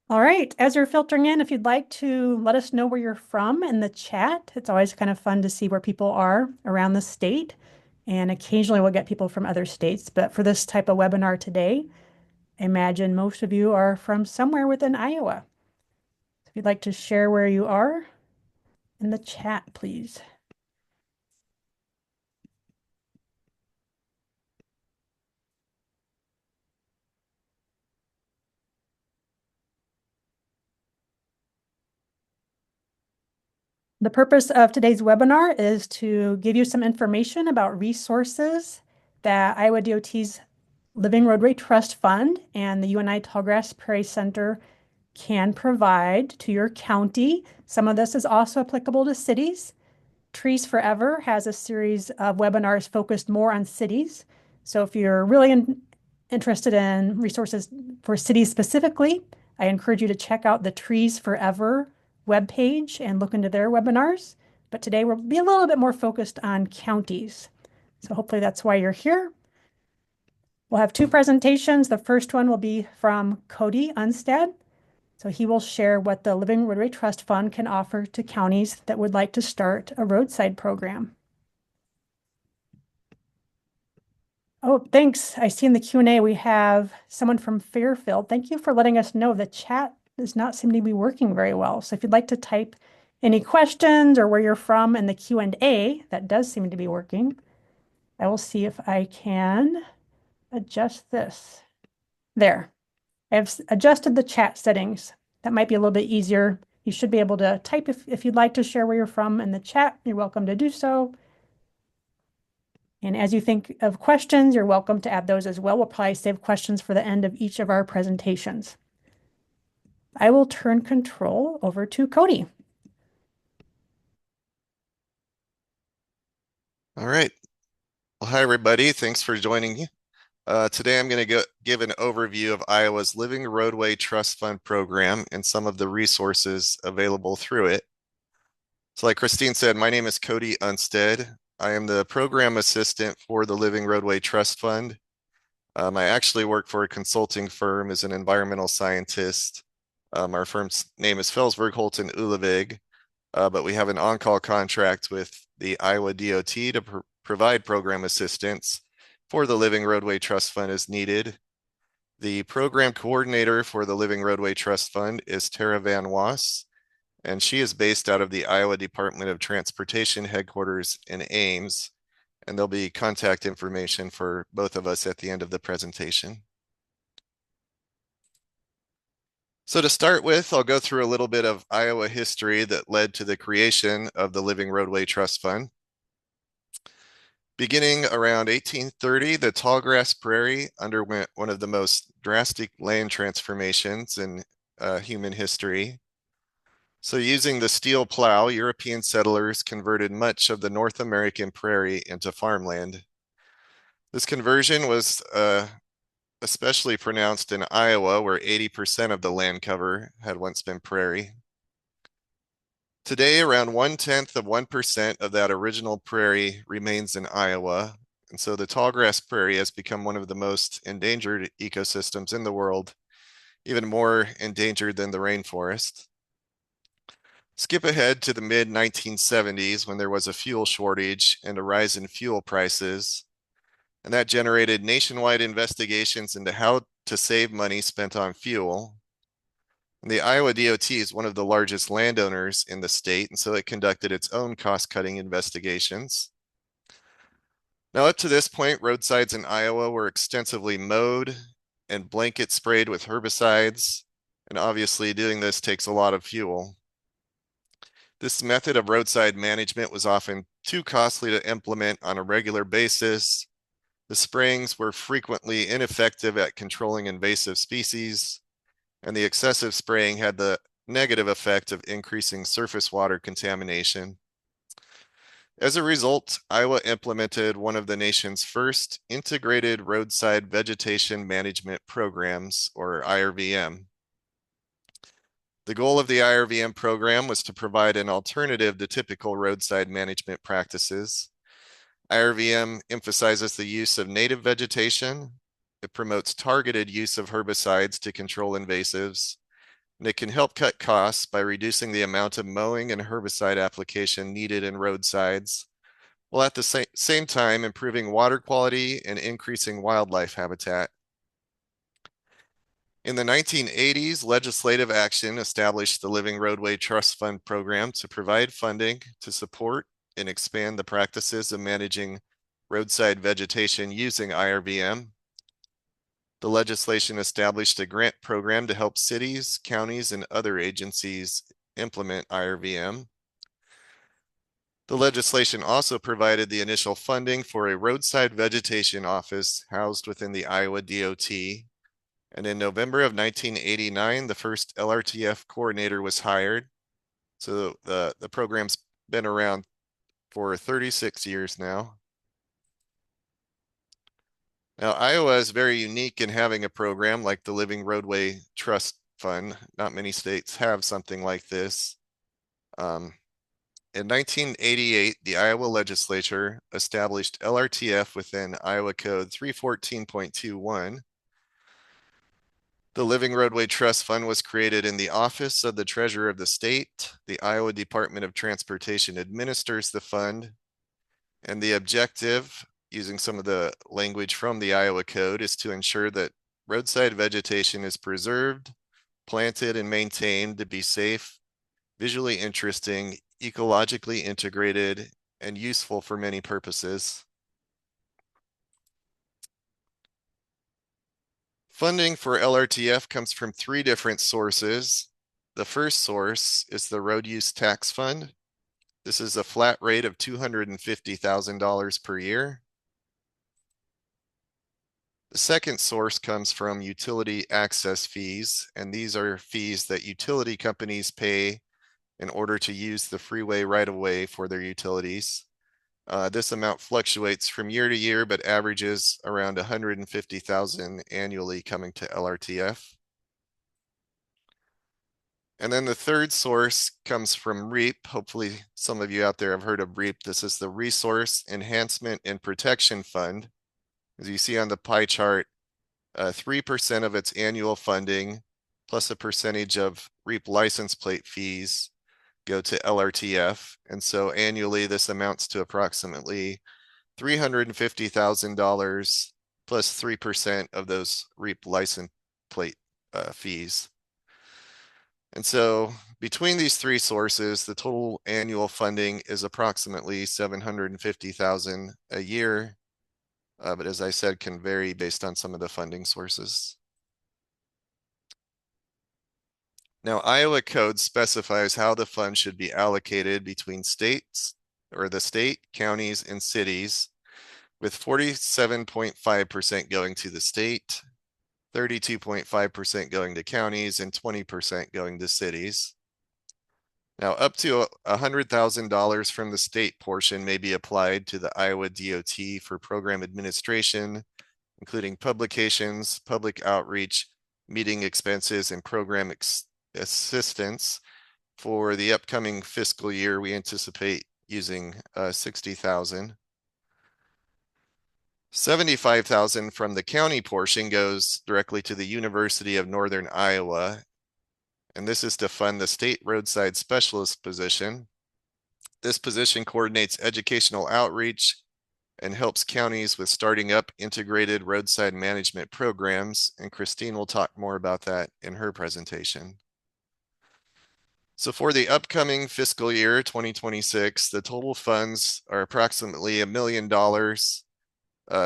All right, as you're filtering in, if you'd like to let us know where you're from in the chat, it's always kind of fun to see where people are around the state. And occasionally we'll get people from other states. But for this type of webinar today, I imagine most of you are from somewhere within Iowa. If you'd like to share where you are in the chat, please. The purpose of today's webinar is to give you some information about resources that Iowa DOT's Living Roadway Trust Fund and the UNI Tallgrass Prairie Center can provide to your county. Some of this is also applicable to cities. Trees Forever has a series of webinars focused more on cities. So if you're really interested in resources for cities specifically, I encourage you to check out the Trees Forever webpage and look into their webinars. But today we'll be a little bit more focused on counties. So hopefully that's why you're here. We'll have two presentations. The first one will be from Kody Unstad. So he will share what the Living Roadway Trust Fund can offer to counties that would like to start a roadside program. Oh, thanks. I see in the Q&A we have someone from Fairfield. Thank you for letting us know the chat does not seem to be working very well. So if you'd like to type any questions or where you're from in the Q&A, that does seem to be working. I will see if I can adjust this. There. I've adjusted the chat settings. That might be a little bit easier. You should be able to type if you'd like to share where you're from in the chat. You're welcome to do so. And as you think of questions, you're welcome to add those as well. We'll probably save questions for the end of each of our presentations. I will turn control over to Kody. All right. Well, hi, everybody. Thanks for joining me. Today, I'm going to give an overview of Iowa's Living Roadway Trust Fund program and some of the resources available through it. So like Kristine said, my name is Kody Unstad. I am the program assistant for the Living Roadway Trust Fund. I actually work for a consulting firm as an environmental scientist. Our firm's name is Felsberg, Holt, and Ulevig, but we have an on-call contract with the Iowa DOT to provide program assistance for the Living Roadway Trust Fund as needed. The program coordinator for the Living Roadway Trust Fund is Tara Van Was, and she is based out of the Iowa Department of Transportation headquarters in Ames, and there'll be contact information for both of us at the end of the presentation. So to start with, I'll go through a little bit of Iowa history that led to the creation of the Living Roadway Trust Fund. Beginning around 1830, the tallgrass prairie underwent one of the most drastic land transformations in human history. So using the steel plow, European settlers converted much of the North American prairie into farmland. This conversion was especially pronounced in Iowa, where 80% of the land cover had once been prairie. Today, around 0.1% of that original prairie remains in Iowa. And so the tallgrass prairie has become one of the most endangered ecosystems in the world, even more endangered than the rainforest. Skip ahead to the mid 1970s when there was a fuel shortage and a rise in fuel prices. And that generated nationwide investigations into how to save money spent on fuel. The Iowa DOT is one of the largest landowners in the state, and so it conducted its own cost-cutting investigations. Now, up to this point, roadsides in Iowa were extensively mowed and blanket sprayed with herbicides, and obviously doing this takes a lot of fuel. This method of roadside management was often too costly to implement on a regular basis. The sprayings were frequently ineffective at controlling invasive species, and the excessive spraying had the negative effect of increasing surface water contamination. As a result, Iowa implemented one of the nation's first integrated roadside vegetation management programs, or IRVM. The goal of the IRVM program was to provide an alternative to typical roadside management practices. IRVM emphasizes the use of native vegetation. It promotes targeted use of herbicides to control invasives, And it can help cut costs by reducing the amount of mowing and herbicide application needed in roadsides, while at the same time improving water quality and increasing wildlife habitat. In the 1980s, legislative action established the Living Roadway Trust Fund program to provide funding to support and expand the practices of managing roadside vegetation using IRVM. The legislation established a grant program to help cities, counties, and other agencies implement IRVM. The legislation also provided the initial funding for a roadside vegetation office housed within the Iowa DOT. And in November of 1989, the first LRTF coordinator was hired. So the program's been around for 36 years now. Now, Iowa is very unique in having a program like the Living Roadway Trust Fund. Not many states have something like this. In 1988, the Iowa legislature established LRTF within Iowa Code 314.21. The Living Roadway Trust Fund was created in the Office of the Treasurer of the State. The Iowa Department of Transportation administers the fund, and the objective, using some of the language from the Iowa Code, is to ensure that roadside vegetation is preserved, planted, and maintained to be safe, visually interesting, ecologically integrated, and useful for many purposes. Funding for LRTF comes from three different sources. The first source is the Road Use Tax Fund. This is a flat rate of $250,000 per year. The second source comes from utility access fees, and these are fees that utility companies pay in order to use the freeway right-of-way for their utilities. This amount fluctuates from year to year, but averages around $150,000 annually coming to LRTF. And then the third source comes from REAP. Hopefully some of you out there have heard of REAP. This is the Resource Enhancement and Protection Fund. As you see on the pie chart, 3% of its annual funding plus a percentage of REAP license plate fees go to LRTF. And so annually this amounts to approximately $350,000 plus 3% of those REAP license plate fees. And so between these three sources, the total annual funding is approximately $750,000 a year. But as I said, can vary based on some of the funding sources. Now, Iowa code specifies how the fund should be allocated between states, or the state, counties, and cities, with 47.5% going to the state, 32.5% going to counties, and 20% going to cities. Now, up to $100,000 from the state portion may be applied to the Iowa DOT for program administration, including publications, public outreach, meeting expenses, and program assistance. For the upcoming fiscal year, we anticipate using $60,000. $75,000 from the county portion goes directly to the University of Northern Iowa, and this is to fund the state roadside specialist position. This position coordinates educational outreach and helps counties with starting up integrated roadside management programs, and Kristine will talk more about that in her presentation. So for the upcoming fiscal year 2026, the total funds are approximately $1 million.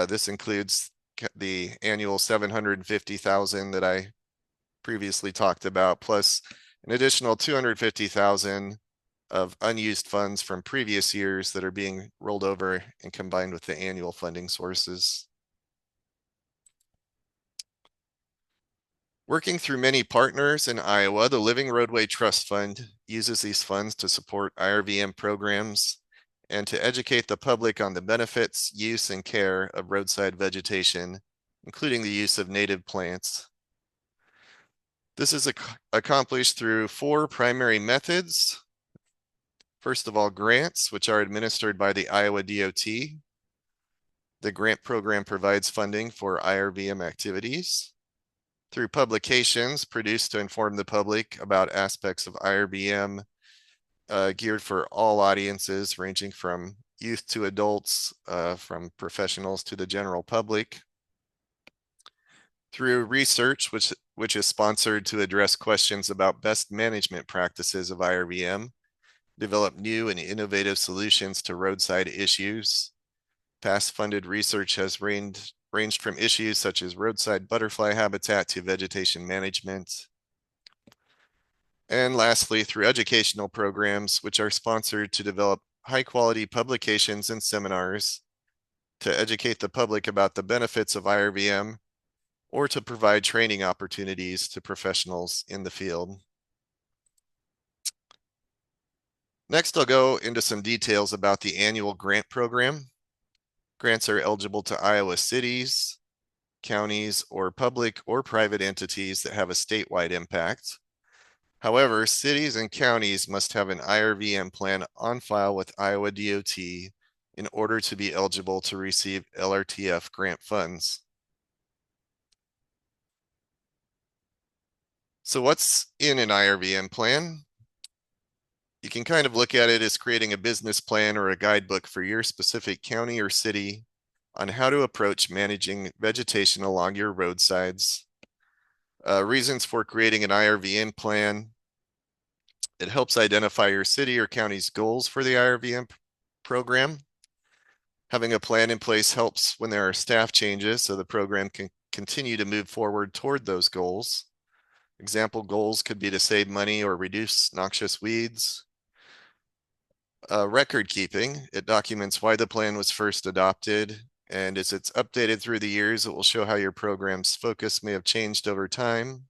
This includes the annual $750,000 that I previously talked about, plus an additional $250,000 of unused funds from previous years that are being rolled over and combined with the annual funding sources. Working through many partners in Iowa, the Living Roadway Trust Fund uses these funds to support IRVM programs and to educate the public on the benefits, use, and care of roadside vegetation, including the use of native plants. This is accomplished through four primary methods. First of all, grants, which are administered by the Iowa DOT. The grant program provides funding for IRVM activities. through publications produced to inform the public about aspects of IRBM geared for all audiences, ranging from youth to adults, from professionals to the general public. Through research, which is sponsored to address questions about best management practices of IRBM, develop new and innovative solutions to roadside issues. Past funded research has ranged from issues such as roadside butterfly habitat to vegetation management. And lastly, through educational programs, which are sponsored to develop high quality publications and seminars to educate the public about the benefits of IRBM or to provide training opportunities to professionals in the field. Next, I'll go into some details about the annual grant program. Grants are eligible to Iowa cities, counties, or public or private entities that have a statewide impact. However, cities and counties must have an IRVM plan on file with Iowa DOT in order to be eligible to receive LRTF grant funds. So what's in an IRVM plan? You can kind of look at it as creating a business plan or a guidebook for your specific county or city on how to approach managing vegetation along your roadsides. Reasons for creating an IRVM plan. It helps identify your city or county's goals for the IRVM program. Having a plan in place helps when there are staff changes so the program can continue to move forward toward those goals. Example goals could be to save money or reduce noxious weeds. Record keeping, it documents why the plan was first adopted, and as it's updated through the years, it will show how your program's focus may have changed over time.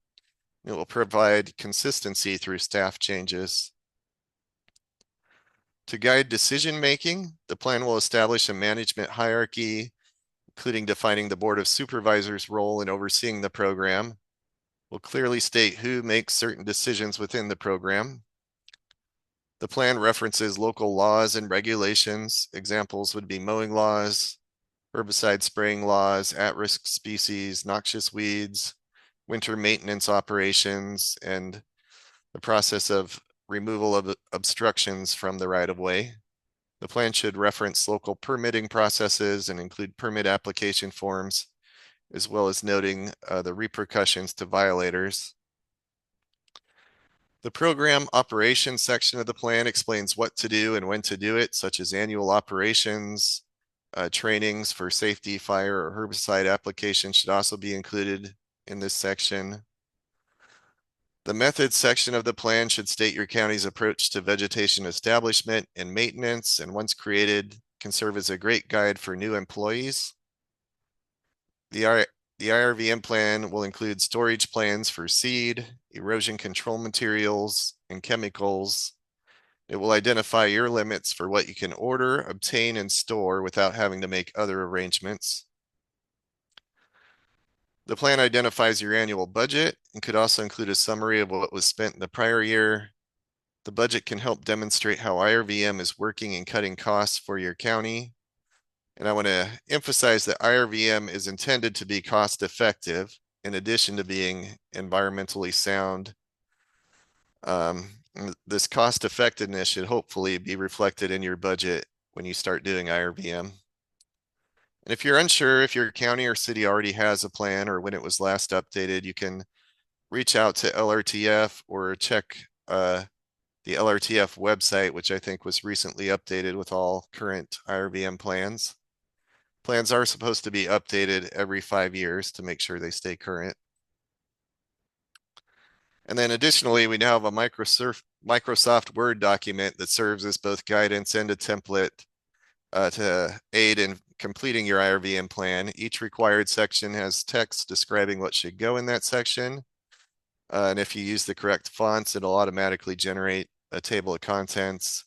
It will provide consistency through staff changes. To guide decision-making, the plan will establish a management hierarchy, including defining the Board of Supervisors' role in overseeing the program. Will clearly state who makes certain decisions within the program. The plan references local laws and regulations. Examples would be mowing laws, herbicide spraying laws, at-risk species, noxious weeds, winter maintenance operations, and the process of removal of obstructions from the right-of-way. The plan should reference local permitting processes and include permit application forms, as well as noting the repercussions to violators. The program operations section of the plan explains what to do and when to do it, such as annual operations, trainings for safety, fire, or herbicide application should also be included in this section. The methods section of the plan should state your county's approach to vegetation establishment and maintenance, and once created, can serve as a great guide for new employees. The IRVM plan will include storage plans for seed, erosion control materials, and chemicals. It will identify your limits for what you can order, obtain, and store without having to make other arrangements. The plan identifies your annual budget and could also include a summary of what was spent in the prior year. The budget can help demonstrate how IRVM is working and cutting costs for your county. And I want to emphasize that IRVM is intended to be cost effective in addition to being environmentally sound. This cost effectiveness should hopefully be reflected in your budget when you start doing IRVM. And if you're unsure if your county or city already has a plan or when it was last updated, you can reach out to LRTF or check the LRTF website, which I think was recently updated with all current IRVM plans. Plans are supposed to be updated every 5 years to make sure they stay current. And then additionally, we now have a Microsoft Word document that serves as both guidance and a template to aid in completing your IRVM plan. Each required section has text describing what should go in that section. And if you use the correct fonts, it'll automatically generate a table of contents.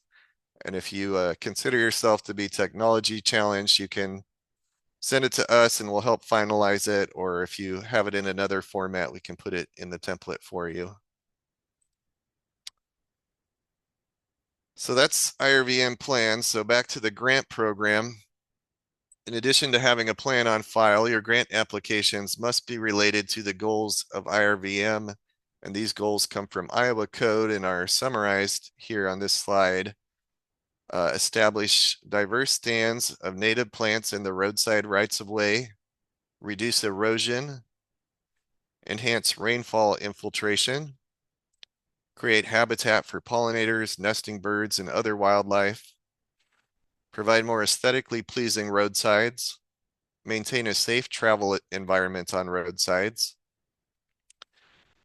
And if you consider yourself to be technology challenged, you can send it to us and we'll help finalize it. Or if you have it in another format, we can put it in the template for you. So that's IRVM plan. So back to the grant program. In addition to having a plan on file, your grant applications must be related to the goals of IRVM, and these goals come from Iowa Code and are summarized here on this slide. Establish diverse stands of native plants in the roadside rights-of-way, reduce erosion, enhance rainfall infiltration, create habitat for pollinators, nesting birds, and other wildlife, provide more aesthetically pleasing roadsides, maintain a safe travel environment on roadsides,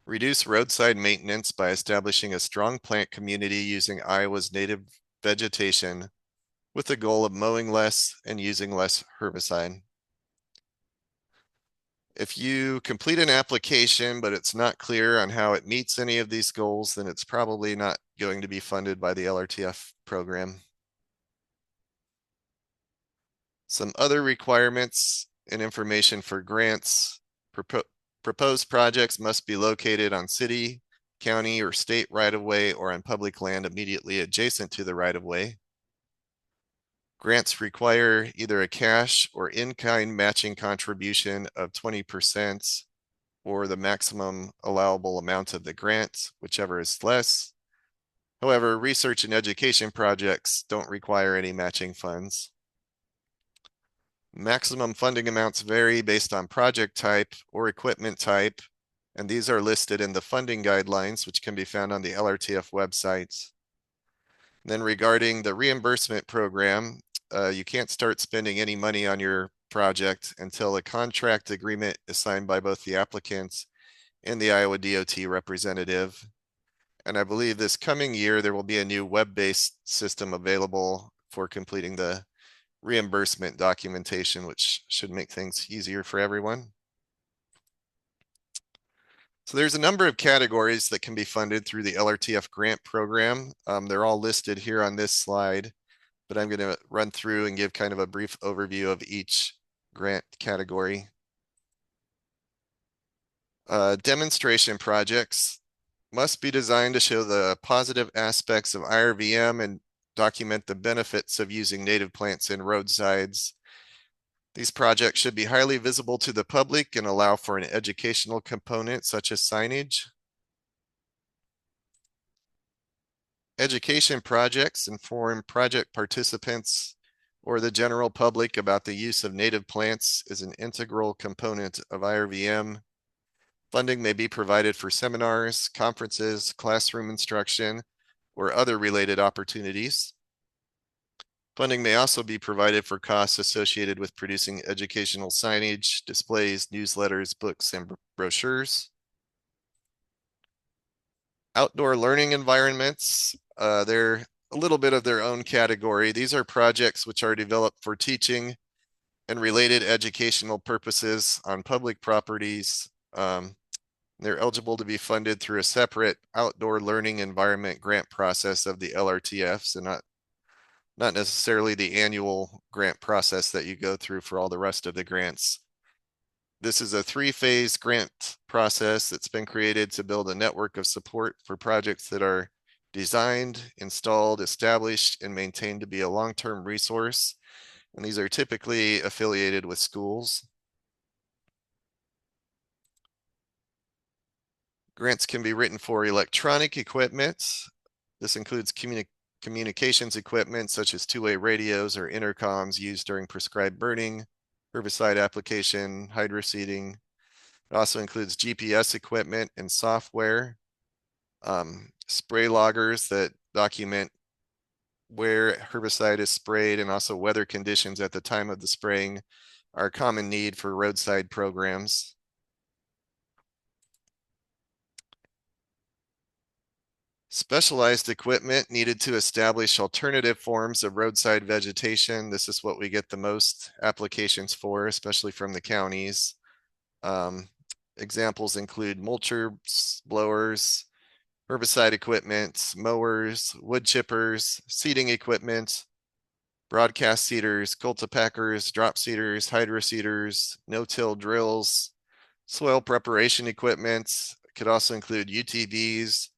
reduce roadside maintenance by establishing a strong plant community using Iowa's native vegetation with the goal of mowing less and using less herbicide. If you complete an application, but it's not clear on how it meets any of these goals, then it's probably not going to be funded by the LRTF program. Some other requirements and information for grants. Proposed projects must be located on city, county, or state right-of-way or on public land immediately adjacent to the right-of-way. Grants require either a cash or in-kind matching contribution of 20% or the maximum allowable amount of the grant, whichever is less. However, research and education projects don't require any matching funds. Maximum funding amounts vary based on project type or equipment type, and these are listed in the funding guidelines, which can be found on the LRTF website. Then regarding the reimbursement program, you can't start spending any money on your project until a contract agreement is signed by both the applicant and the Iowa DOT representative. And I believe this coming year, there will be a new web-based system available for completing the reimbursement documentation, which should make things easier for everyone. So there's a number of categories that can be funded through the LRTF grant program. They're all listed here on this slide, but I'm going to run through and give kind of a brief overview of each grant category. Demonstration projects must be designed to show the positive aspects of IRVM and document the benefits of using native plants in roadsides. These projects should be highly visible to the public and allow for an educational component such as signage. Education projects inform project participants or the general public about the use of native plants as an integral component of IRVM. Funding may be provided for seminars, conferences, classroom instruction, or other related opportunities. Funding may also be provided for costs associated with producing educational signage, displays, newsletters, books, and brochures. Outdoor learning environments, they're a little bit of their own category. These are projects which are developed for teaching and related educational purposes on public properties. They're eligible to be funded through a separate outdoor learning environment grant process of the LRTF, so not necessarily the annual grant process that you go through for all the rest of the grants. This is a three-phase grant process that's been created to build a network of support for projects that are designed, installed, established, and maintained to be a long-term resource. And these are typically affiliated with schools. Grants can be written for electronic equipment. This includes communications equipment such as two-way radios or intercoms used during prescribed burning, herbicide application, hydroseeding. It also includes GPS equipment and software, spray loggers that document where herbicide is sprayed, and also weather conditions at the time of the spraying are a common need for roadside programs. Specialized equipment needed to establish alternative forms of roadside vegetation. This is what we get the most applications for, especially from the counties. Examples include mulchers, blowers, herbicide equipment, mowers, wood chippers, seeding equipment, broadcast seeders, cultipackers, drop seeders, hydro seeders, no-till drills, soil preparation equipment. It could also include UTVs,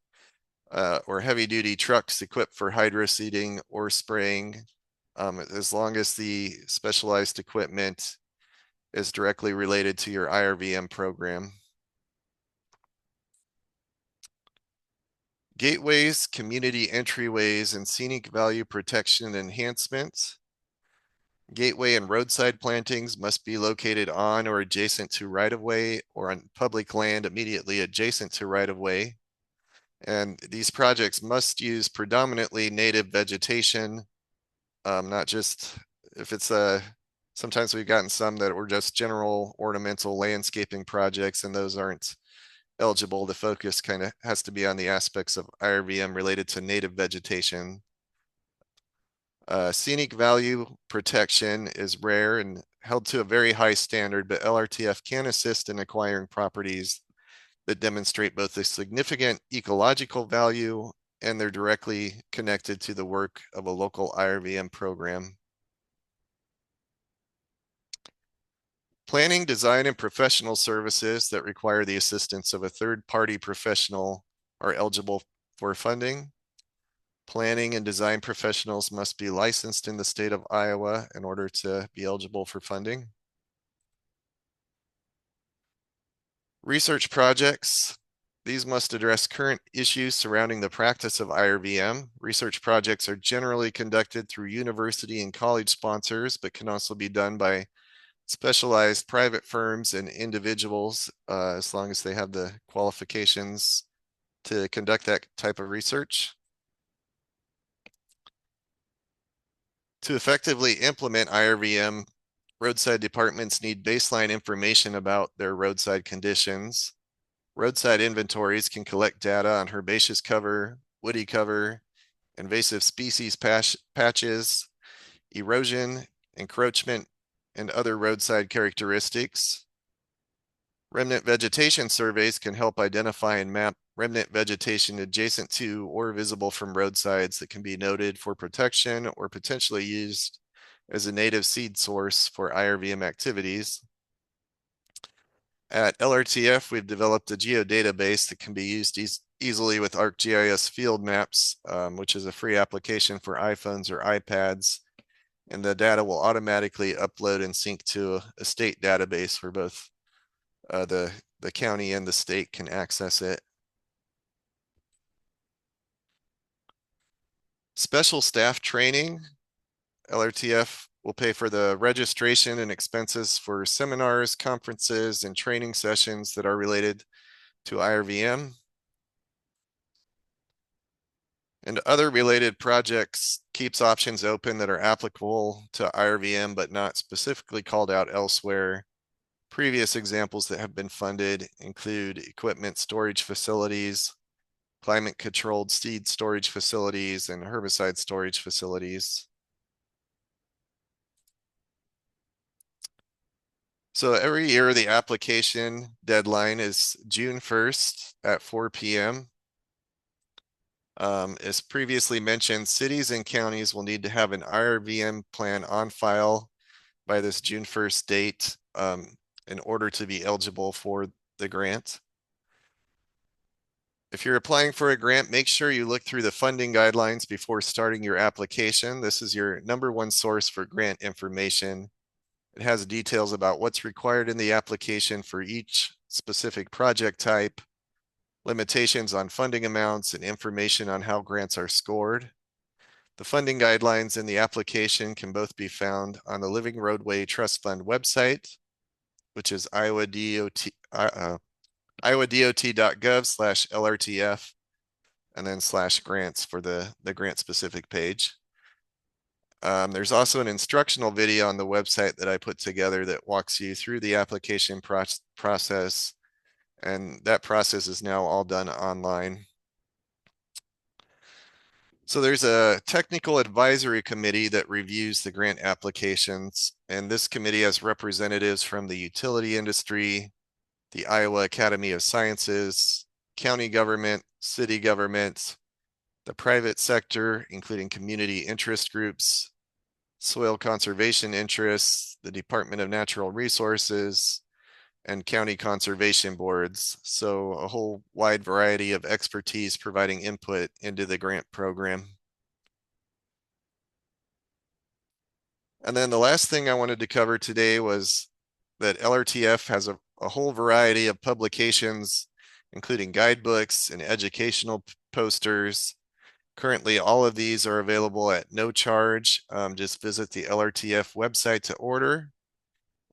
or heavy-duty trucks equipped for hydro seeding or spraying. as long as the specialized equipment is directly related to your IRVM program. Gateways, community entryways, and scenic value protection enhancements. Gateway and roadside plantings must be located on or adjacent to right-of-way or on public land immediately adjacent to right-of-way. And these projects must use predominantly native vegetation, not just if it's sometimes we've gotten some that were just general ornamental landscaping projects, and those aren't eligible. The focus kind of has to be on the aspects of IRVM related to native vegetation. Scenic value protection is rare and held to a very high standard, but LRTF can assist in acquiring properties that demonstrate both a significant ecological value and they're directly connected to the work of a local IRVM program. Planning, design, and professional services that require the assistance of a third-party professional are eligible for funding. Planning and design professionals must be licensed in the state of Iowa in order to be eligible for funding. Research projects. These must address current issues surrounding the practice of IRVM. Research projects are generally conducted through university and college sponsors, but can also be done by specialized private firms and individuals, as long as they have the qualifications to conduct that type of research. To effectively implement IRVM, roadside departments need baseline information about their roadside conditions. Roadside inventories can collect data on herbaceous cover, woody cover, invasive species patches, erosion, encroachment, and other roadside characteristics. Remnant vegetation surveys can help identify and map remnant vegetation adjacent to or visible from roadsides that can be noted for protection or potentially used as a native seed source for IRVM activities. At LRTF, we've developed a geodatabase that can be used easily with ArcGIS field maps, which is a free application for iPhones or iPads. And the data will automatically upload and sync to a state database where both the county and the state can access it. Special staff training. LRTF will pay for the registration and expenses for seminars, conferences, and training sessions that are related to IRVM. And other related projects keeps options open that are applicable to IRVM but not specifically called out elsewhere. Previous examples that have been funded include equipment storage facilities, climate controlled seed storage facilities, and herbicide storage facilities. So every year the application deadline is June 1st at 4 p.m. As previously mentioned, cities and counties will need to have an IRVM plan on file by this June 1st date in order to be eligible for the grant. If you're applying for a grant, make sure you look through the funding guidelines before starting your application. This is your #1 source for grant information. It has details about what's required in the application for each specific project type, limitations on funding amounts, and information on how grants are scored. The funding guidelines in the application can both be found on the Living Roadway Trust Fund website, which is iowdot.gov/LRTF, and then /grants for the grant specific page. There's also an instructional video on the website that I put together that walks you through the application process, and that process is now all done online. So there's a technical advisory committee that reviews the grant applications, and this committee has representatives from the utility industry, the Iowa Academy of Sciences, county government, city government, the private sector, including community interest groups, soil conservation interests, the Department of Natural Resources, and county conservation boards. So a whole wide variety of expertise providing input into the grant program. And then the last thing I wanted to cover today was that LRTF has a whole variety of publications, including guidebooks and educational posters. Currently, all of these are available at no charge. Just visit the LRTF website to order.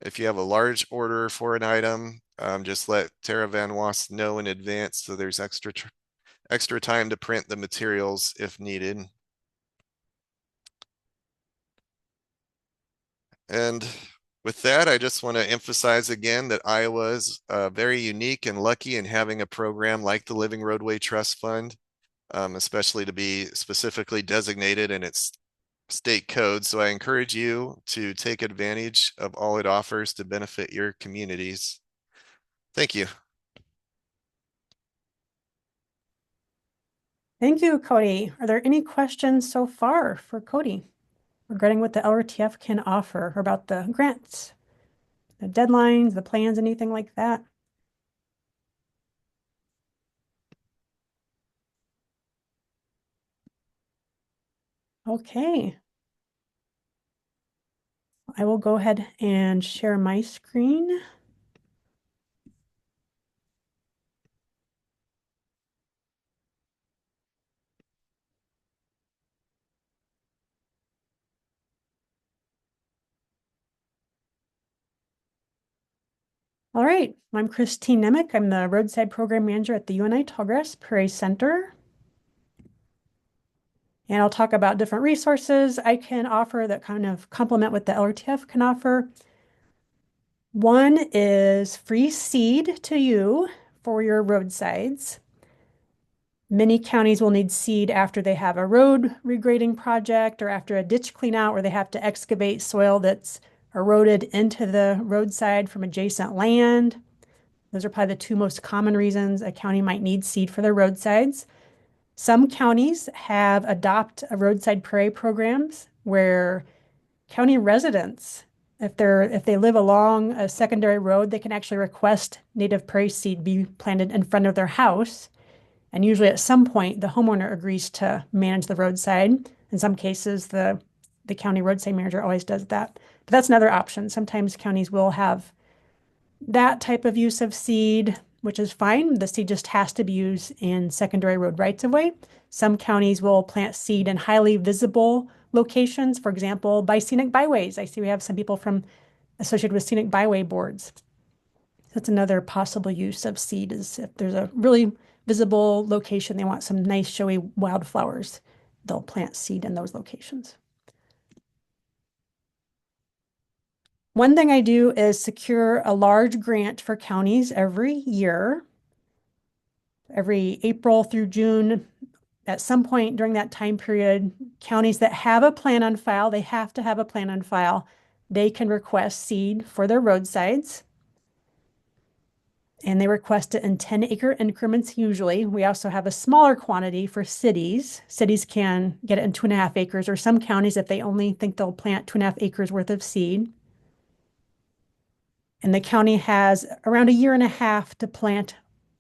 If you have a large order for an item, just let Tara Van Was know in advance so there's extra time to print the materials if needed. And with that, I just want to emphasize again that Iowa is very unique and lucky in having a program like the Living Roadway Trust Fund, especially to be specifically designated in its state code. So I encourage you to take advantage of all it offers to benefit your communities. Thank you. Thank you, Kody. Are there any questions so far for Kody regarding what the LRTF can offer or about the grants, the deadlines, the plans, anything like that? Okay. I will go ahead and share my screen. All right, I'm Kristine Nemec. I'm the Roadside Program Manager at the UNI Tallgrass Prairie Center. And I'll talk about different resources I can offer that kind of complement what the LRTF can offer. One is free seed to you for your roadsides. Many counties will need seed after they have a road regrading project or after a ditch clean out where they have to excavate soil that's eroded into the roadside from adjacent land. Those are probably the two most common reasons a county might need seed for their roadsides. Some counties have adopt a roadside prairie programs where county residents, if they live along a secondary road, they can actually request native prairie seed be planted in front of their house. And usually at some point, the homeowner agrees to manage the roadside. In some cases, the county roadside manager always does that. But that's another option. Sometimes counties will have that type of use of seed, which is fine. The seed just has to be used in secondary road rights of way. Some counties will plant seed in highly visible locations, for example, by scenic byways. I see we have some people from associated with scenic byway boards. That's another possible use of seed is if there's a really visible location, they want some nice showy wildflowers, they'll plant seed in those locations. One thing I do is secure a large grant for counties every year. Every April through June, at some point during that time period, counties that have a plan on file, they have to have a plan on file, they can request seed for their roadsides. And they request it in 10-acre increments usually. We also have a smaller quantity for cities. Cities can get it in 2.5 acres, or some counties, if they only think they'll plant 2.5 acres worth of seed. And the county has around a year and a half to plant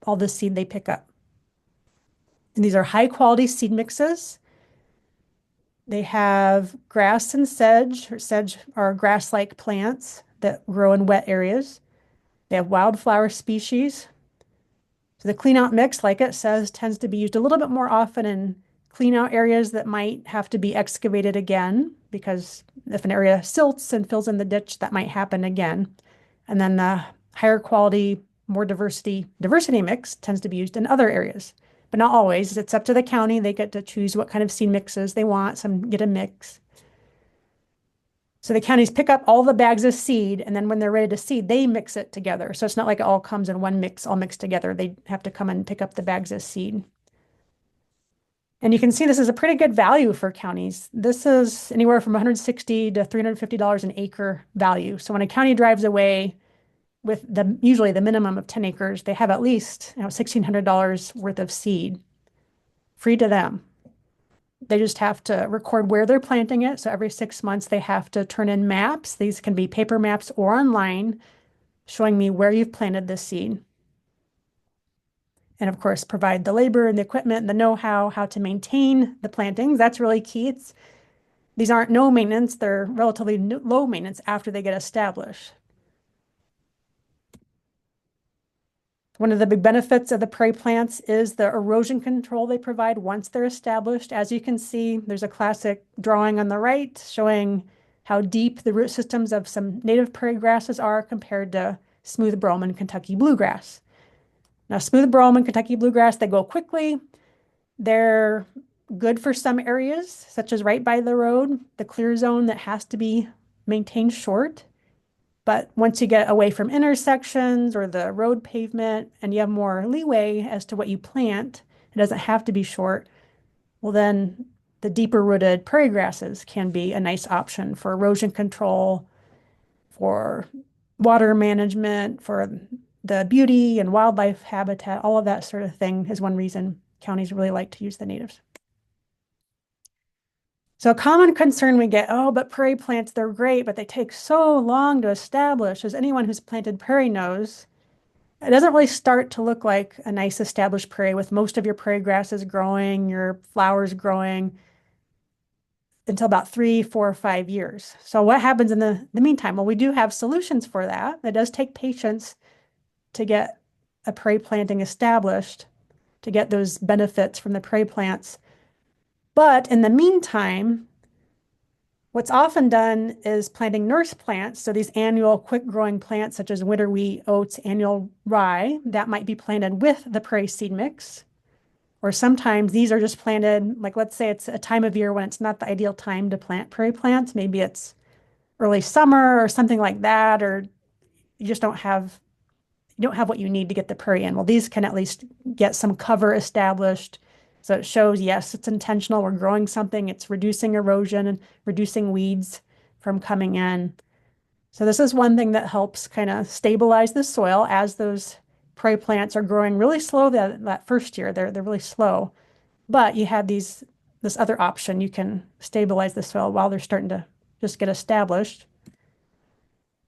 all the seed they pick up. And these are high quality seed mixes. They have grass and sedge, or sedge are grass-like plants that grow in wet areas. They have wildflower species. So the clean out mix, like it says, tends to be used a little bit more often in clean out areas that might have to be excavated again, because if an area silts and fills in the ditch, that might happen again. And then the higher quality, more diversity mix tends to be used in other areas, but not always. It's up to the county. They get to choose what kind of seed mixes they want. Some get a mix. So the counties pick up all the bags of seed, and then when they're ready to seed, they mix it together. So it's not like it all comes in one mix, all mixed together. They have to come and pick up the bags of seed. And you can see this is a pretty good value for counties. This is anywhere from $160 to $350 an acre value. So when a county drives away with usually the minimum of 10 acres, they have at least $1,600 worth of seed free to them. They just have to record where they're planting it. So every 6 months, they have to turn in maps. These can be paper maps or online showing me where you've planted this seed. And of course, provide the labor and the equipment and the know-how, how to maintain the plantings. That's really key. These aren't no maintenance, they're relatively low maintenance after they get established. One of the big benefits of the prairie plants is the erosion control they provide once they're established. As you can see, there's a classic drawing on the right showing how deep the root systems of some native prairie grasses are compared to smooth brome and Kentucky bluegrass. Now, smooth brome and Kentucky bluegrass, they go quickly. They're good for some areas, such as right by the road, the clear zone that has to be maintained short. But once you get away from intersections or the road pavement and you have more leeway as to what you plant, it doesn't have to be short. Well, then the deeper rooted prairie grasses can be a nice option for erosion control, for water management, for the beauty and wildlife habitat, all of that sort of thing is one reason counties really like to use the natives. So a common concern we get, oh, but prairie plants, they're great, but they take so long to establish. As anyone who's planted prairie knows, it doesn't really start to look like a nice established prairie with most of your prairie grasses growing, your flowers growing until about 3, 4, 5 years. So what happens in the meantime? Well, we do have solutions for that. It does take patience to get a prairie planting established, to get those benefits from the prairie plants. But in the meantime, what's often done is planting nurse plants. So these annual quick growing plants such as winter wheat, oats, annual rye, that might be planted with the prairie seed mix. Or sometimes these are just planted, like let's say it's a time of year when it's not the ideal time to plant prairie plants. Maybe it's early summer or something like that, or you just don't have what you need to get the prairie in. Well, these can at least get some cover established. So it shows, yes, it's intentional. We're growing something. It's reducing erosion and reducing weeds from coming in. So this is one thing that helps kind of stabilize the soil as those prairie plants are growing really slow that first year. They're really slow. But you have this other option. You can stabilize the soil while they're starting to just get established.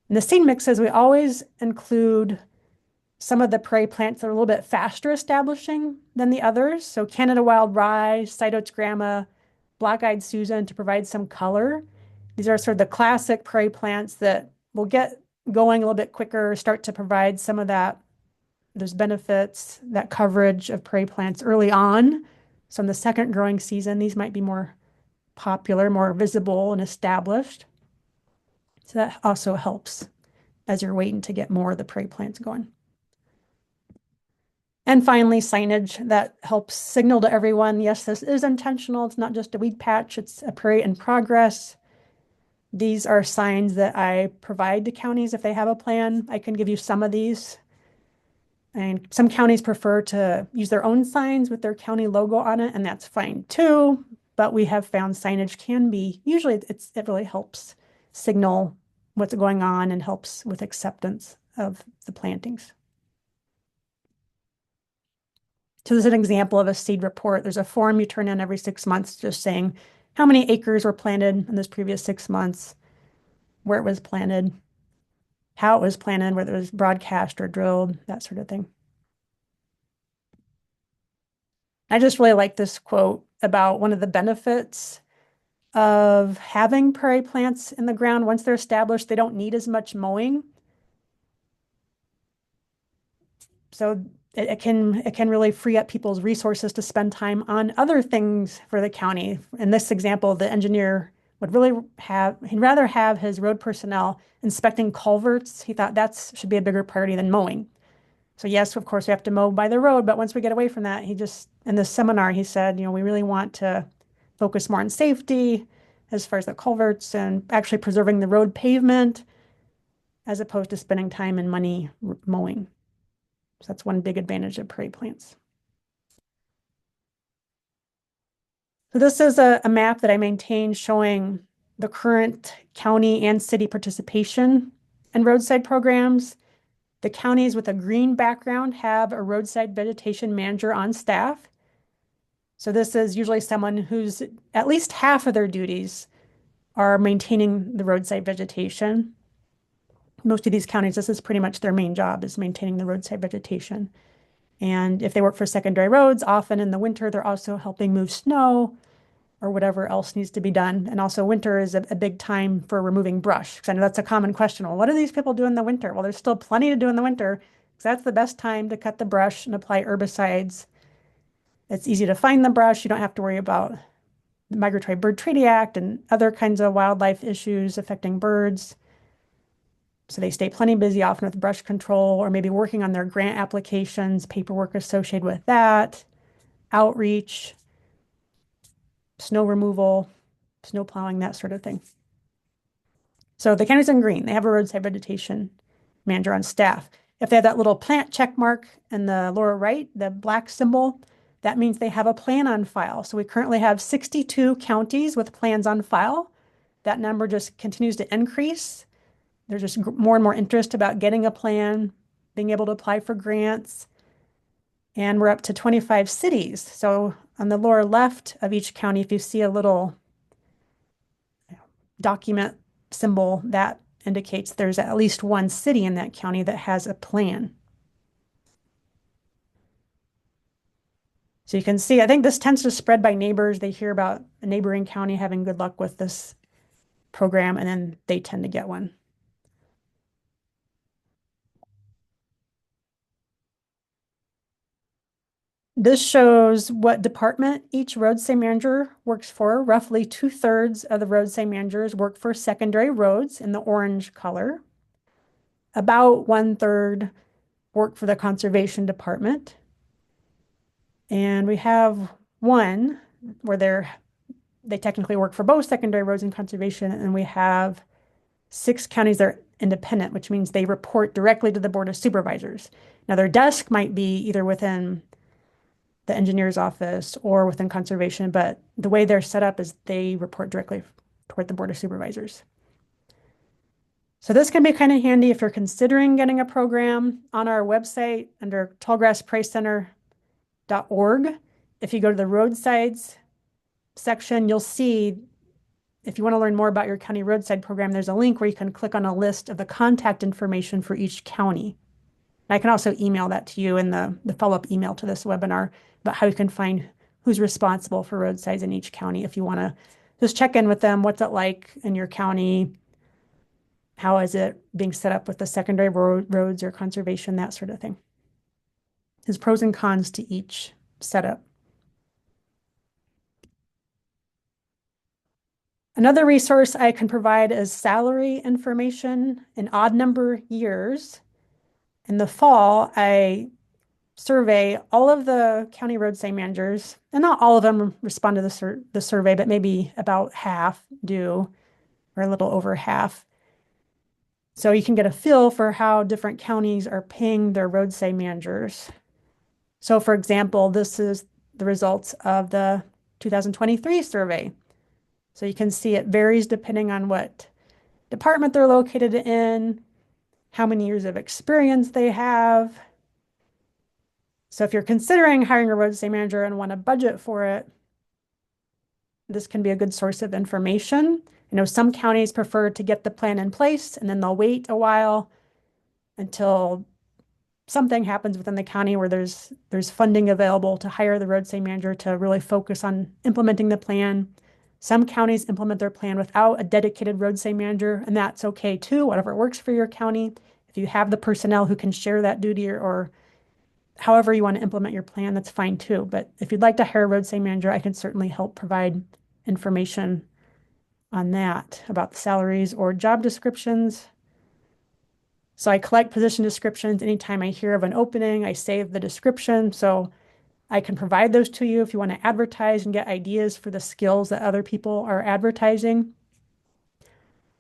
In the seed mixes, we always include some of the prairie plants that are a little bit faster establishing than the others. So Canada Wild Rye, Side Grandma, Black-Eyed Susan to provide some color. These are sort of the classic prairie plants that will get going a little bit quicker, start to provide some of those benefits, that coverage of prairie plants early on. So in the second growing season, these might be more popular, more visible and established. So that also helps as you're waiting to get more of the prairie plants going. And finally, signage that helps signal to everyone, yes, this is intentional. It's not just a weed patch, it's a prairie in progress. These are signs that I provide to counties if they have a plan. I can give you some of these. And some counties prefer to use their own signs with their county logo on it, and that's fine too. But we have found signage can be, usually it really helps signal what's going on and helps with acceptance of the plantings. So this is an example of a seed report. There's a form you turn in every 6 months just saying how many acres were planted in this previous 6 months, where it was planted, how it was planted, whether it was broadcast or drilled, that sort of thing. I just really like this quote about one of the benefits of having prairie plants in the ground. Once they're established, they don't need as much mowing. So it can really free up people's resources to spend time on other things for the county. In this example, the engineer would he'd rather have his road personnel inspecting culverts. He thought that should be a bigger priority than mowing. So yes, of course, we have to mow by the road, but once we get away from that, in this seminar, he said, we really want to focus more on safety as far as the culverts and actually preserving the road pavement as opposed to spending time and money mowing. So that's one big advantage of prairie plants. So this is a map that I maintain showing the current county and city participation in roadside programs. The counties with a green background have a roadside vegetation manager on staff. So this is usually someone who's at least half of their duties are maintaining the roadside vegetation. Most of these counties, this is pretty much their main job, is maintaining the roadside vegetation. And if they work for secondary roads, often in the winter, they're also helping move snow or whatever else needs to be done. And also winter is a big time for removing brush, because I know that's a common question. Well, what do these people do in the winter? Well, there's still plenty to do in the winter, because that's the best time to cut the brush and apply herbicides. It's easy to find the brush. You don't have to worry about the Migratory Bird Treaty Act and other kinds of wildlife issues affecting birds. So they stay plenty busy often with brush control or maybe working on their grant applications, paperwork associated with that, outreach, snow removal, snow plowing, that sort of thing. So the county's in green. They have a roadside vegetation manager on staff. If they have that little plant check mark in the lower right, the black symbol, that means they have a plan on file. So we currently have 62 counties with plans on file. That number just continues to increase. There's just more and more interest about getting a plan, being able to apply for grants. And we're up to 25 cities. So on the lower left of each county, if you see a little document symbol, that indicates there's at least one city in that county that has a plan. So you can see, I think this tends to spread by neighbors. They hear about a neighboring county having good luck with this program, and then they tend to get one. This shows what department each roadside manager works for. Roughly 2/3 of the roadside managers work for secondary roads in the orange color. About 1/3 work for the conservation department. And we have one where they technically work for both secondary roads and conservation, and we have 6 counties that are independent, which means they report directly to the Board of Supervisors. Now, their desk might be either within the engineer's office or within conservation, but the way they're set up is they report directly toward the Board of Supervisors. So this can be kind of handy if you're considering getting a program. On our website under tallgrasspricecenter.org. If you go to the roadsides section, you'll see if you want to learn more about your county roadside program, there's a link where you can click on a list of the contact information for each county. And I can also email that to you in the follow-up email to this webinar about how you can find who's responsible for roadsides in each county if you want to just check in with them. What's it like in your county? How is it being set up with the secondary roads or conservation, that sort of thing. There's pros and cons to each setup. Another resource I can provide is salary information in odd number years. In the fall, I survey all of the county roadside managers, and not all of them respond to the survey, but maybe about half do, or a little over half. So you can get a feel for how different counties are paying their roadside managers. So for example, this is the results of the 2023 survey. So you can see it varies depending on what department they're located in, how many years of experience they have. So if you're considering hiring a roadside manager and want a budget for it, this can be a good source of information. I know some counties prefer to get the plan in place and then they'll wait a while until something happens within the county where there's funding available to hire the roadside manager to really focus on implementing the plan. Some counties implement their plan without a dedicated roadside manager, and that's okay too, whatever works for your county. If you have the personnel who can share that duty or however you want to implement your plan, that's fine too. But if you'd like to hire a roadside manager, I can certainly help provide information on that about the salaries or job descriptions. So I collect position descriptions. Anytime I hear of an opening, I save the description. So I can provide those to you if you want to advertise and get ideas for the skills that other people are advertising.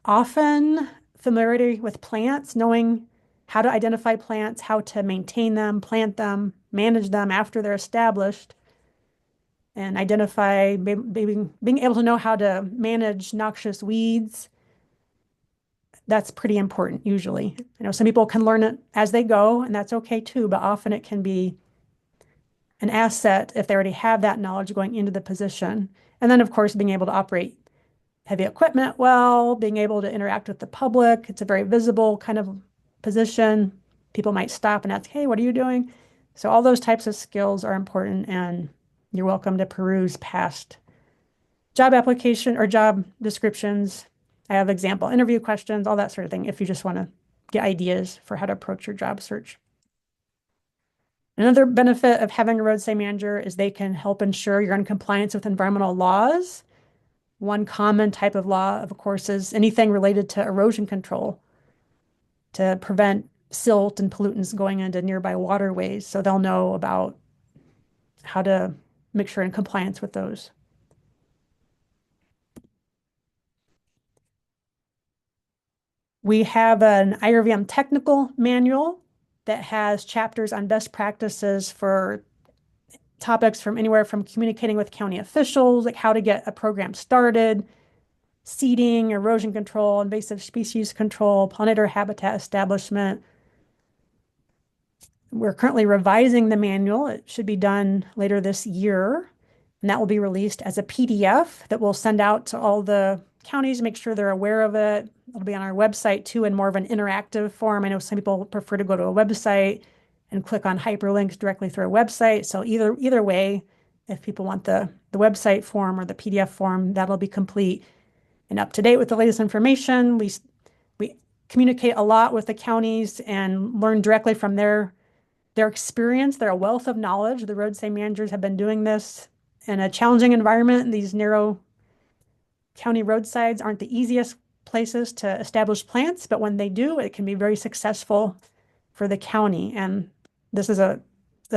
Often, familiarity with plants, knowing how to identify plants, how to maintain them, plant them, manage them after they're established, and identify being able to know how to manage noxious weeds. That's pretty important usually. I know some people can learn it as they go, and that's okay too, but often it can be an asset if they already have that knowledge going into the position. And then, of course, being able to operate heavy equipment well, being able to interact with the public. It's a very visible kind of position. People might stop and ask, hey, what are you doing? So all those types of skills are important, and you're welcome to peruse past job application or job descriptions. I have example interview questions, all that sort of thing, if you just want to get ideas for how to approach your job search. Another benefit of having a roadside manager is they can help ensure you're in compliance with environmental laws. One common type of law, of course, is anything related to erosion control to prevent silt and pollutants going into nearby waterways. So they'll know about how to make sure in compliance with those. We have an IRVM technical manual that has chapters on best practices for topics from anywhere from communicating with county officials, like how to get a program started, seeding, erosion control, invasive species control, pollinator habitat establishment. We're currently revising the manual. It should be done later this year, and that will be released as a PDF that we'll send out to all the counties, make sure they're aware of it. It'll be on our website too in more of an interactive form. I know some people prefer to go to a website and click on hyperlinks directly through a website. So either way, if people want the website form or the PDF form, that'll be complete and up to date with the latest information. We communicate a lot with the counties and learn directly from their experience, their wealth of knowledge. The roadside managers have been doing this in a challenging environment. These narrow county roadsides aren't the easiest places to establish plants, but when they do, it can be very successful for the county. And this is a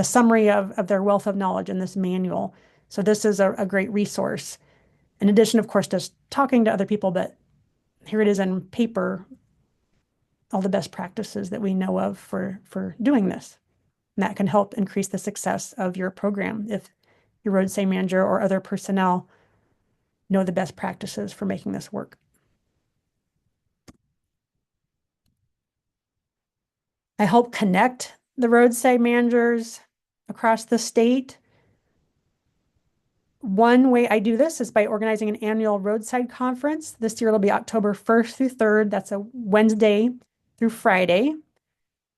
summary of their wealth of knowledge in this manual. So this is a great resource. In addition, of course, to talking to other people, but here it is in paper, all the best practices that we know of for doing this. And that can help increase the success of your program if your roadside manager or other personnel know the best practices for making this work. I help connect the roadside managers across the state. One way I do this is by organizing an annual roadside conference. This year it'll be October 1st through 3rd. That's a Wednesday through Friday.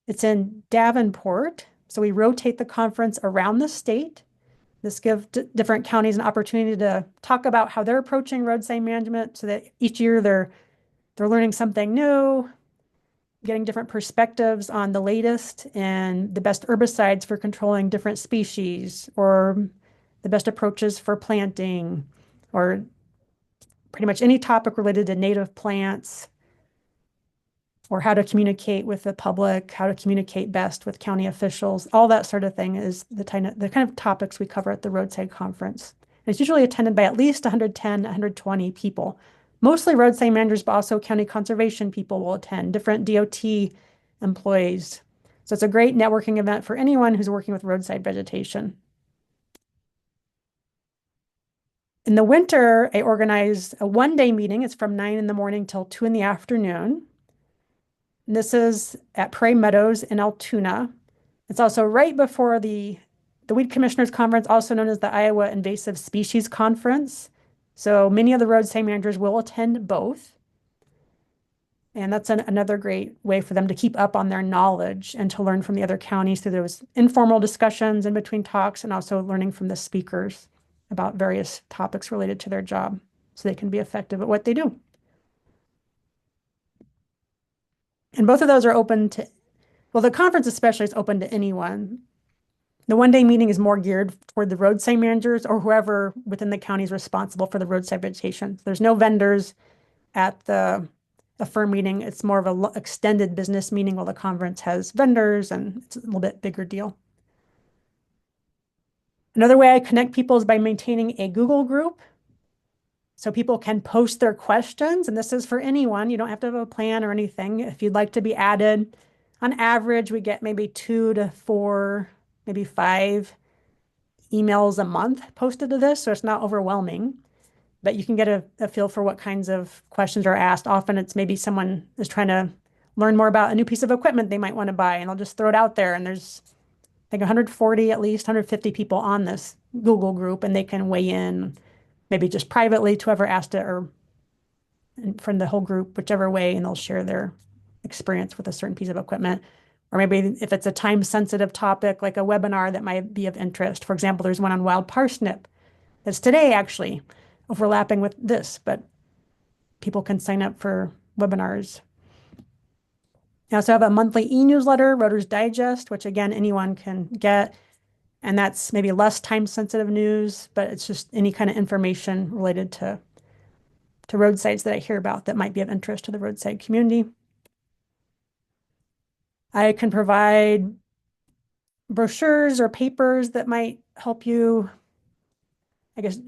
It's in Davenport. So we rotate the conference around the state. This gives different counties an opportunity to talk about how they're approaching roadside management so that each year they're learning something new, getting different perspectives on the latest and the best herbicides for controlling different species or the best approaches for planting or pretty much any topic related to native plants or how to communicate with the public, how to communicate best with county officials. All that sort of thing is the kind of topics we cover at the Roadside Conference. And it's usually attended by at least 110, 120 people. Mostly roadside managers, but also county conservation people will attend, different DOT employees. So it's a great networking event for anyone who's working with roadside vegetation. In the winter, I organize a one-day meeting. It's from 9 in the morning till 2 in the afternoon. And this is at Prairie Meadows in Altoona. It's also right before the Weed Commissioners Conference, also known as the Iowa Invasive Species Conference. So many of the roadside managers will attend both. And that's another great way for them to keep up on their knowledge and to learn from the other counties through those informal discussions in between talks and also learning from the speakers about various topics related to their job so they can be effective at what they do. And both of those are open to, well, the conference especially is open to anyone. The one-day meeting is more geared toward the roadside managers or whoever within the county is responsible for the roadside vegetation. There's no vendors at the firm meeting. It's more of an extended business meeting while the conference has vendors and it's a little bit bigger deal. Another way I connect people is by maintaining a Google group. So people can post their questions, and this is for anyone. You don't have to have a plan or anything. If you'd like to be added, on average, we get maybe 2 to 4, maybe 5 emails a month posted to this, so it's not overwhelming. But you can get a feel for what kinds of questions are asked. Often it's maybe someone is trying to learn more about a new piece of equipment they might want to buy, and they'll just throw it out there. And there's like 140, at least 150 people on this Google group, and they can weigh in maybe just privately to whoever asked it or from the whole group, whichever way, and they'll share their experience with a certain piece of equipment. Or maybe if it's a time-sensitive topic, like a webinar that might be of interest. For example, there's one on wild parsnip. That's today, actually. overlapping with this, but people can sign up for webinars. I also have a monthly e-newsletter, Roaders Digest, which again, anyone can get. And that's maybe less time-sensitive news, but it's just any kind of information related to roadsides that I hear about that might be of interest to the roadside community. I can provide brochures or papers that might help you, I guess,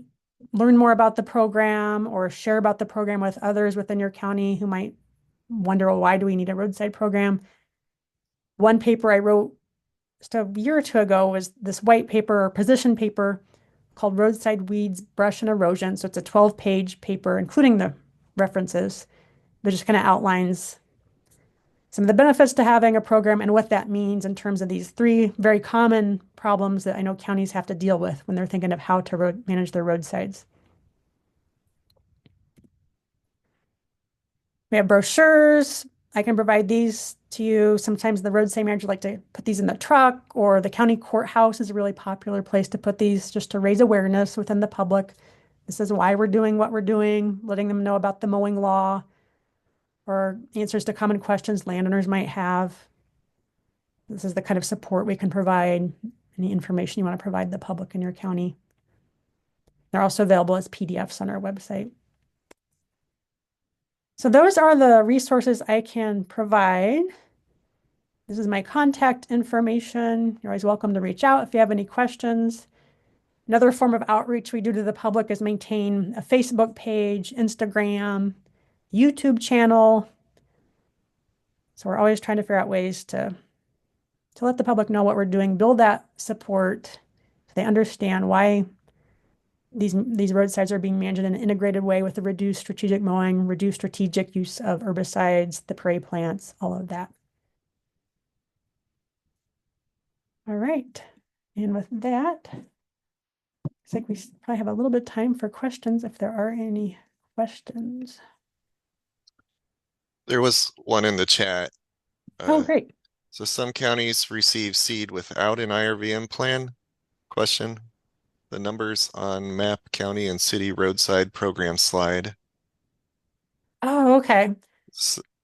learn more about the program or share about the program with others within your county who might wonder, well, why do we need a roadside program? One paper I wrote just a year or two ago was this white paper or position paper called Roadside Weeds, Brush, and Erosion. So it's a 12-page paper, including the references, that just kind of outlines some of the benefits to having a program and what that means in terms of these three very common problems that I know counties have to deal with when they're thinking of how to manage their roadsides. We have brochures. I can provide these to you. Sometimes the roadside manager like to put these in the truck, or the county courthouse is a really popular place to put these just to raise awareness within the public. This is why we're doing what we're doing, letting them know about the mowing law or answers to common questions landowners might have. This is the kind of support we can provide, any information you want to provide the public in your county. They're also available as PDFs on our website. So those are the resources I can provide. This is my contact information. You're always welcome to reach out if you have any questions. Another form of outreach we do to the public is maintain a Facebook page, Instagram, YouTube channel. So we're always trying to figure out ways to let the public know what we're doing, build that support so they understand why these roadsides are being managed in an integrated way with the reduced strategic mowing, reduced strategic use of herbicides, the prairie plants, all of that. All right. And with that, looks like we probably have a little bit of time for questions if there are any questions. There was one in the chat. Oh, Uh, great. so some counties receive seed without an IRVM plan? Question. The numbers on map, county, and city roadside program slide. Oh, okay.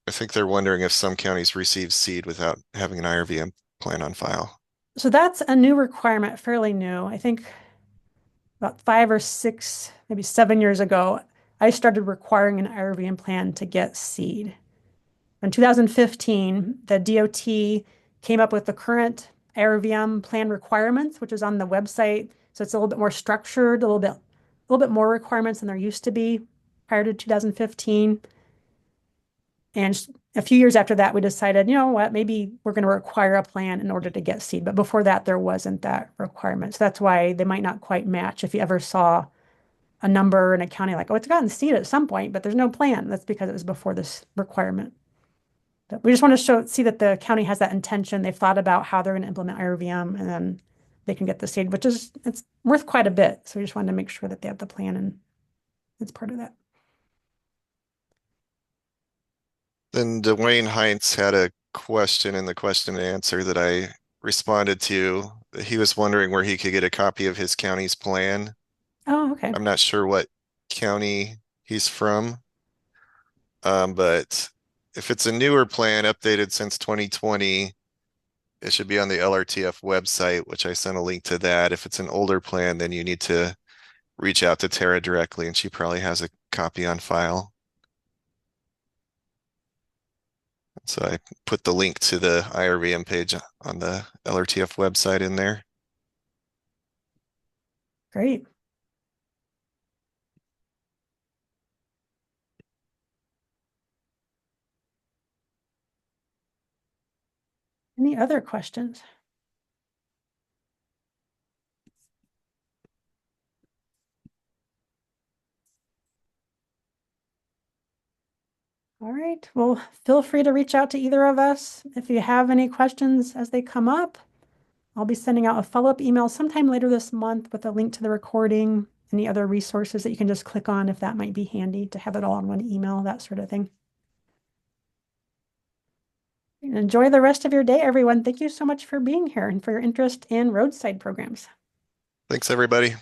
I think they're wondering if some counties receive seed without having an IRVM plan on file. So that's a new requirement, fairly new. I think about 5 or 6, maybe 7 years ago, I started requiring an IRVM plan to get seed. In 2015, the DOT came up with the current IRVM plan requirements, which is on the website. So it's a little bit more structured, a little bit more requirements than there used to be prior to 2015. And a few years after that, we decided, you know what, maybe we're going to require a plan in order to get seed. But before that, there wasn't that requirement. So that's why they might not quite match. If you ever saw a number in a county like, oh, it's gotten seed at some point, but there's no plan. That's because it was before this requirement. But we just want to see that the county has that intention. They've thought about how they're going to implement IRVM, and then they can get the seed, which is it's worth quite a bit. So we just wanted to make sure that they have the plan, and it's part of that. Then Dwayne Heinz had a question in the question and answer that I responded to. He was wondering where he could get a copy of his county's plan. Oh, okay. I'm not sure what county he's from, but if it's a newer plan updated since 2020, it should be on the LRTF website, which I sent a link to that. If it's an older plan, then you need to reach out to Tara directly, and she probably has a copy on file. So I put the link to the IRVM page on the LRTF website in there. Great. Any other questions? All right. Well, feel free to reach out to either of us if you have any questions as they come up. I'll be sending out a follow-up email sometime later this month with a link to the recording, any other resources that you can just click on if that might be handy to have it all in one email, that sort of thing. Enjoy the rest of your day, everyone. Thank you so much for being here and for your interest in roadside programs. Thanks, everybody.